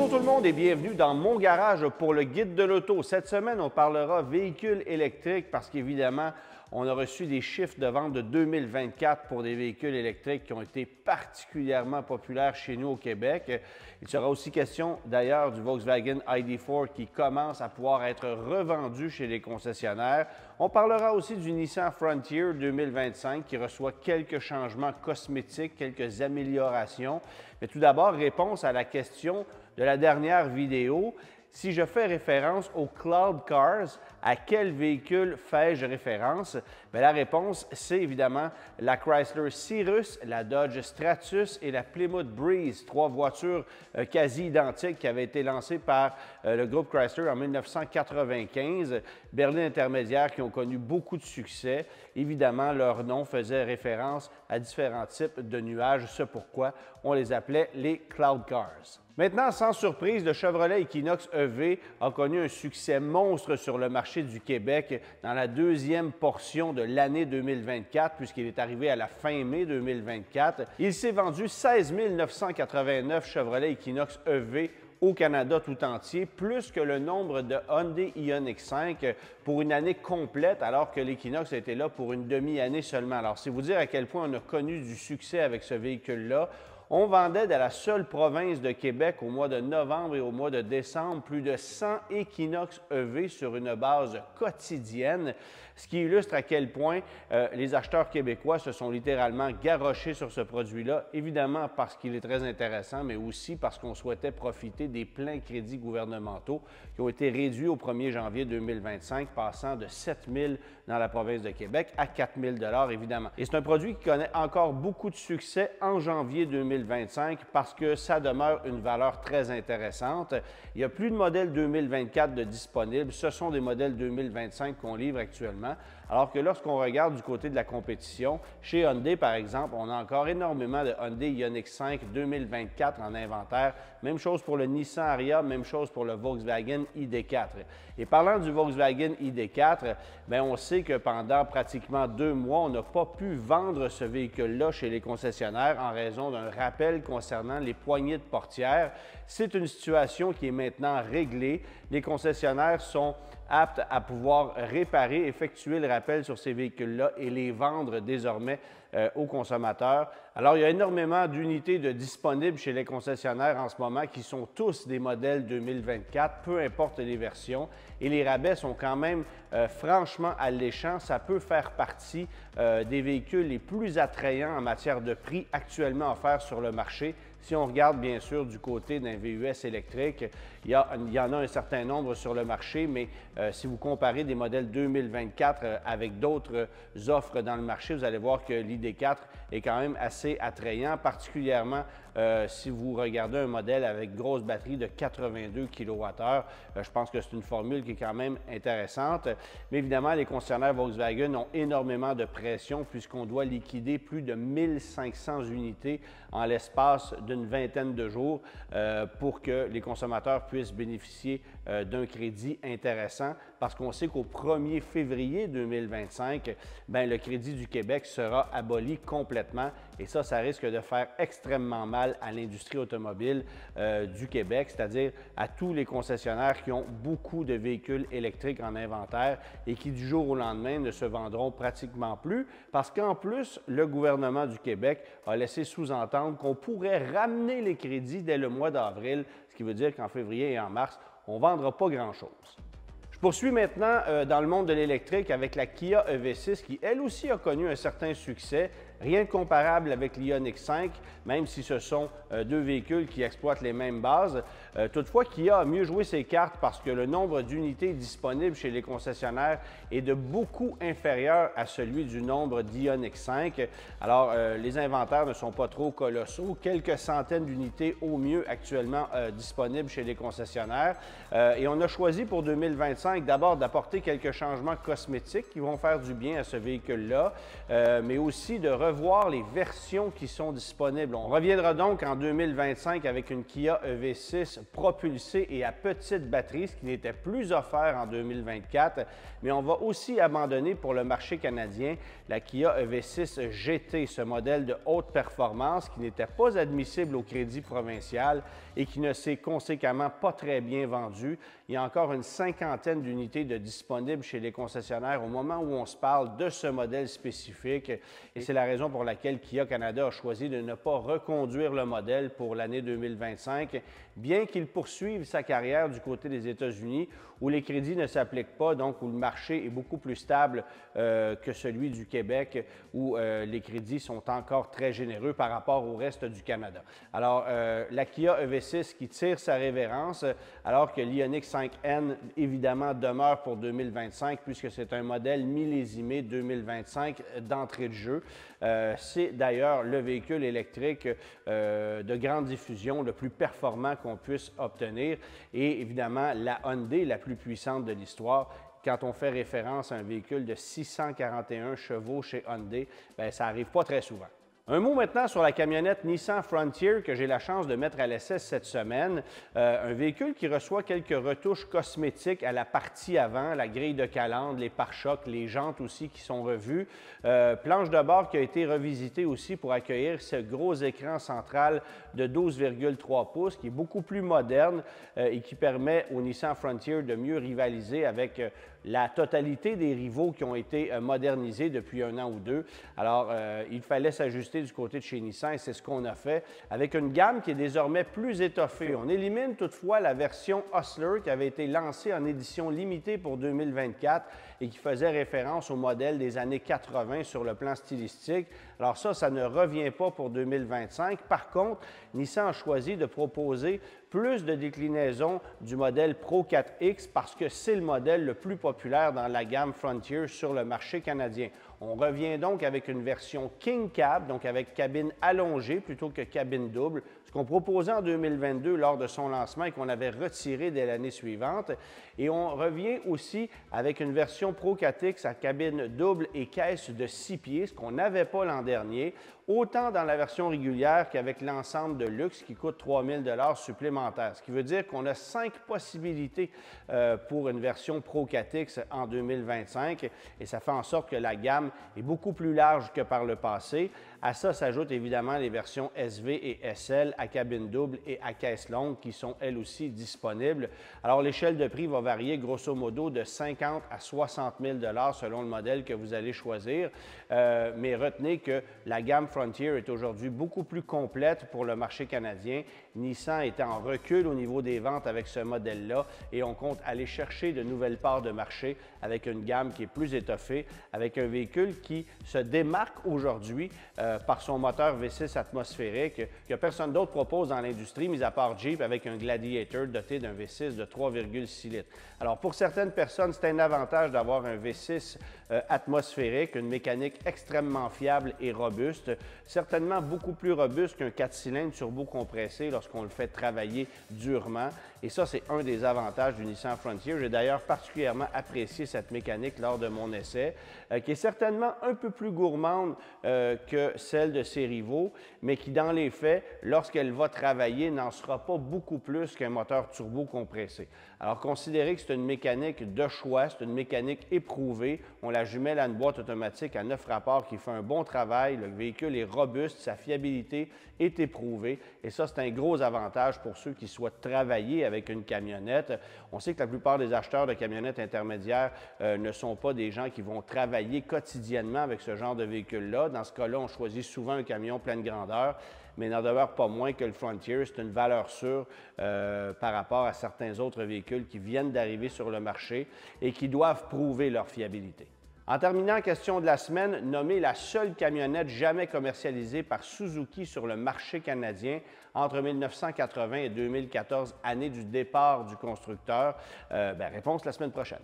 Bonjour tout le monde et bienvenue dans mon garage pour le guide de l'auto. Cette semaine, on parlera véhicules électriques parce qu'évidemment, on a reçu des chiffres de vente de 2024 pour des véhicules électriques qui ont été particulièrement populaires chez nous au Québec. Il sera aussi question d'ailleurs du Volkswagen ID4 qui commence à pouvoir être revendu chez les concessionnaires. On parlera aussi du Nissan Frontier 2025 qui reçoit quelques changements cosmétiques, quelques améliorations. Mais tout d'abord, réponse à la question de la dernière vidéo. Si je fais référence aux Cloud Cars, à quel véhicule fais-je référence? Bien, la réponse, c'est évidemment la Chrysler Cirrus, la Dodge Stratus et la Plymouth Breeze, trois voitures quasi identiques qui avaient été lancées par le groupe Chrysler en 1995, berlines intermédiaires qui ont connu beaucoup de succès. Évidemment, leur nom faisait référence à différents types de nuages, c'est pourquoi on les appelait les Cloud Cars. Maintenant, sans surprise, le Chevrolet Equinox EV a connu un succès monstre sur le marché du Québec dans la deuxième portion de l'année 2024, puisqu'il est arrivé à la fin mai 2024. Il s'est vendu 16 989 Chevrolet Equinox EV au Canada tout entier, plus que le nombre de Hyundai Ioniq 5 pour une année complète, alors que l'Equinox était là pour une demi-année seulement. Alors, c'est vous dire à quel point on a connu du succès avec ce véhicule-là. On vendait dans la seule province de Québec au mois de novembre et au mois de décembre plus de 100 Equinox EV sur une base quotidienne, ce qui illustre à quel point les acheteurs québécois se sont littéralement garrochés sur ce produit-là, évidemment parce qu'il est très intéressant, mais aussi parce qu'on souhaitait profiter des pleins crédits gouvernementaux qui ont été réduits au 1er janvier 2025, passant de 7 000 dans la province de Québec à 4 000 évidemment. Et c'est un produit qui connaît encore beaucoup de succès en janvier 2025 parce que ça demeure une valeur très intéressante. Il n'y a plus de modèles 2024 de disponibles. Ce sont des modèles 2025 qu'on livre actuellement. Alors que lorsqu'on regarde du côté de la compétition, chez Hyundai, par exemple, on a encore énormément de Hyundai Ioniq 5 2024 en inventaire. Même chose pour le Nissan Ariya, même chose pour le Volkswagen ID4. Et parlant du Volkswagen ID4, bien, on sait que pendant pratiquement 2 mois, on n'a pas pu vendre ce véhicule-là chez les concessionnaires en raison d'un rappel concernant les poignées de portières. C'est une situation qui est maintenant réglée. Les concessionnaires sont aptes à pouvoir réparer, effectuer le rappel sur ces véhicules-là et les vendre désormais aux consommateurs. Alors, il y a énormément d'unités disponibles chez les concessionnaires en ce moment qui sont tous des modèles 2024, peu importe les versions. Et les rabais sont quand même franchement alléchants. Ça peut faire partie des véhicules les plus attrayants en matière de prix actuellement offerts sur le marché. Si on regarde bien sûr du côté d'un VUS électrique, il y en a un certain nombre sur le marché, mais si vous comparez des modèles 2024 avec d'autres offres dans le marché, vous allez voir que l'ID4 est quand même assez attrayant, particulièrement si vous regardez un modèle avec grosse batterie de 82 kWh. Je pense que c'est une formule qui est quand même intéressante. Mais évidemment, les concessionnaires Volkswagen ont énormément de pression puisqu'on doit liquider plus de 1500 unités en l'espace d'une vingtaine de jours pour que les consommateurs puissent bénéficier d'un crédit intéressant parce qu'on sait qu'au 1er février 2025, bien, le crédit du Québec sera aboli complètement et ça risque de faire extrêmement mal à l'industrie automobile du Québec, c'est-à-dire à tous les concessionnaires qui ont beaucoup de véhicules électriques en inventaire et qui du jour au lendemain ne se vendront pratiquement plus parce qu'en plus, le gouvernement du Québec a laissé sous-entendre qu'on pourrait ramener les crédits dès le mois d'avril, ce qui veut dire qu'en février et en mars, on ne vendra pas grand-chose. Je poursuis maintenant dans le monde de l'électrique avec la Kia EV6 qui, elle aussi, a connu un certain succès. Rien de comparable avec l'Ioniq 5, même si ce sont deux véhicules qui exploitent les mêmes bases. Toutefois, Kia a mieux joué ses cartes parce que le nombre d'unités disponibles chez les concessionnaires est de beaucoup inférieur à celui du nombre d'Ioniq 5. Alors, les inventaires ne sont pas trop colossaux. Quelques centaines d'unités au mieux actuellement disponibles chez les concessionnaires. Et on a choisi pour 2025 d'abord d'apporter quelques changements cosmétiques qui vont faire du bien à ce véhicule-là, mais aussi de revoir les versions qui sont disponibles. On reviendra donc en 2025 avec une Kia EV6 propulsée et à petite batterie, ce qui n'était plus offert en 2024, mais on va aussi abandonner pour le marché canadien la Kia EV6 GT, ce modèle de haute performance qui n'était pas admissible au crédit provincial et qui ne s'est conséquemment pas très bien vendu. Il y a encore une cinquantaine d'unités de disponibles chez les concessionnaires au moment où on se parle de ce modèle spécifique et c'est la raison pour laquelle Kia Canada a choisi de ne pas reconduire le modèle pour l'année 2025, bien qu'il poursuive sa carrière du côté des États-Unis où les crédits ne s'appliquent pas, donc où le marché est beaucoup plus stable que celui du Québec, où les crédits sont encore très généreux par rapport au reste du Canada. Alors, la Kia EV6 qui tire sa révérence, alors que l'Ioniq 5N, évidemment, demeure pour 2025, puisque c'est un modèle millésimé 2025 d'entrée de jeu. C'est d'ailleurs le véhicule électrique de grande diffusion, le plus performant qu'on puisse obtenir, et évidemment, la Hyundai, la plus puissante de l'histoire. Quand on fait référence à un véhicule de 641 chevaux chez Hyundai, bien, ça n'arrive pas très souvent. Un mot maintenant sur la camionnette Nissan Frontier que j'ai la chance de mettre à l'essai cette semaine. Un véhicule qui reçoit quelques retouches cosmétiques à la partie avant, la grille de calandre, les pare-chocs, les jantes aussi qui sont revues. Planche de bord qui a été revisitée aussi pour accueillir ce gros écran central de 12,3 pouces qui est beaucoup plus moderne et qui permet au Nissan Frontier de mieux rivaliser avec la totalité des rivaux qui ont été modernisés depuis un an ou deux. Alors, il fallait s'ajuster du côté de chez Nissan et c'est ce qu'on a fait avec une gamme qui est désormais plus étoffée. On élimine toutefois la version Hustler qui avait été lancée en édition limitée pour 2024 et qui faisait référence au modèle des années 80 sur le plan stylistique. Alors ça ne revient pas pour 2025. Par contre, Nissan a choisi de proposer plus de déclinaisons du modèle Pro 4X parce que c'est le modèle le plus populaire dans la gamme Frontier sur le marché canadien. On revient donc avec une version King Cab, donc avec cabine allongée plutôt que cabine double, ce qu'on proposait en 2022 lors de son lancement et qu'on avait retiré dès l'année suivante. Et on revient aussi avec une version Pro 4X à cabine double et caisse de 6 pieds, ce qu'on n'avait pas l'an dernier, autant dans la version régulière qu'avec l'ensemble de luxe qui coûte 3 000 $ supplémentaires. Ce qui veut dire qu'on a 5 possibilités pour une version Pro 4X en 2025 et ça fait en sorte que la gamme est beaucoup plus large que par le passé. À ça s'ajoutent évidemment les versions SV et SL à cabine double et à caisse longue qui sont elles aussi disponibles. Alors l'échelle de prix va varier grosso modo de 50 à 60 000 $ selon le modèle que vous allez choisir. Mais retenez que la gamme Frontier est aujourd'hui beaucoup plus complète pour le marché canadien. Nissan est en recul au niveau des ventes avec ce modèle-là et on compte aller chercher de nouvelles parts de marché avec une gamme qui est plus étoffée, avec un véhicule qui se démarque aujourd'hui par son moteur V6 atmosphérique que personne d'autre propose dans l'industrie, mis à part Jeep avec un Gladiator doté d'un V6 de 3,6 litres. Alors pour certaines personnes, c'est un avantage d'avoir un V6 atmosphérique, une mécanique extrêmement fiable et robuste, certainement beaucoup plus robuste qu'un 4 cylindres turbo-compressé lorsqu'on le fait travailler durement. Et ça, c'est un des avantages du Nissan Frontier. J'ai d'ailleurs particulièrement apprécié cette mécanique lors de mon essai, qui est certainement un peu plus gourmande que celle de ses rivaux, mais qui, dans les faits, lorsqu'elle va travailler, n'en sera pas beaucoup plus qu'un moteur turbo-compressé. Alors, considérez que c'est une mécanique de choix, c'est une mécanique éprouvée. On la jumelle à une boîte automatique à 9 rapports qui fait un bon travail. Le véhicule est robuste, sa fiabilité est éprouvée. Et ça, c'est un gros avantage pour ceux qui souhaitent travailler avec une camionnette. On sait que la plupart des acheteurs de camionnettes intermédiaires ne sont pas des gens qui vont travailler quotidiennement avec ce genre de véhicule-là. Dans ce cas-là, on choisit souvent un camion pleine grandeur, mais n'en demeure pas moins que le Frontier, c'est une valeur sûre par rapport à certains autres véhicules qui viennent d'arriver sur le marché et qui doivent prouver leur fiabilité. En terminant, question de la semaine, nommée la seule camionnette jamais commercialisée par Suzuki sur le marché canadien entre 1980 et 2014, année du départ du constructeur. Réponse la semaine prochaine.